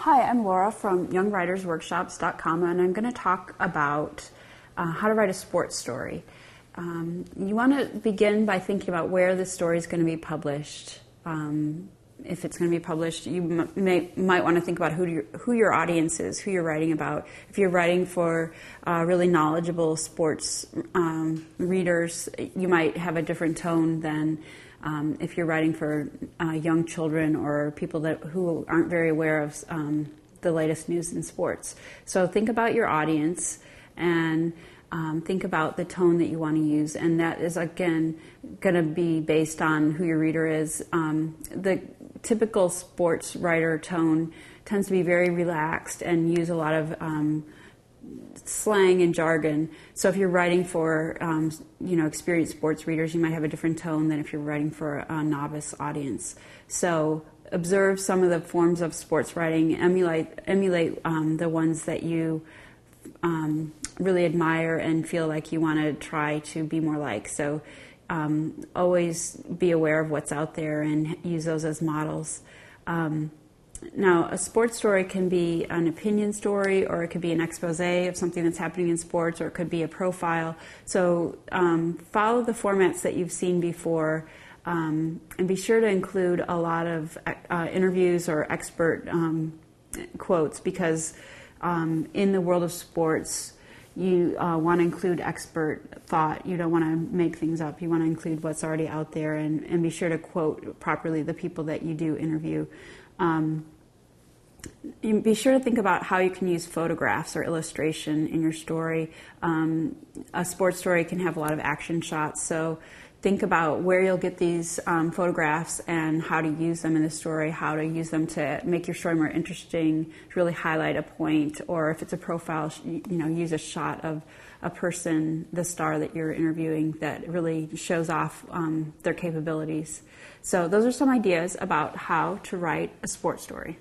Hi, I'm Laura from YoungWritersWorkshops.com, and I'm going to talk about how to write a sports story. You want to begin by thinking about where the story is going to be published. If it's going to be published, you might want to think about who your audience is, who you're writing about. If you're writing for really knowledgeable sports readers, you might have a different tone than if you're writing for young children or people who aren't very aware of the latest news in sports. So think about your audience and think about the tone that you want to use, and that is again going to be based on who your reader is. The typical sports writer tone tends to be very relaxed and use a lot of slang and jargon. So if you're writing for experienced sports readers, you might have a different tone than if you're writing for a novice audience. So observe some of the forms of sports writing, emulate the ones that you really admire and feel like you want to try to be more like. So always be aware of what's out there and use those as models. Now, a sports story can be an opinion story, or it could be an expose of something that's happening in sports, or it could be a profile. So follow the formats that you've seen before, and be sure to include a lot of interviews or expert quotes, because in the world of sports, you want to include expert thought. You don't want to make things up. You want to include what's already out there, and be sure to quote properly the people that you do interview. Be sure to think about how you can use photographs or illustration in your story. A sports story can have a lot of action shots, so think about where you'll get these photographs and how to use them in the story, how to use them to make your story more interesting, to really highlight a point, or if it's a profile, use a shot of a person, the star that you're interviewing, that really shows off their capabilities. So those are some ideas about how to write a sports story.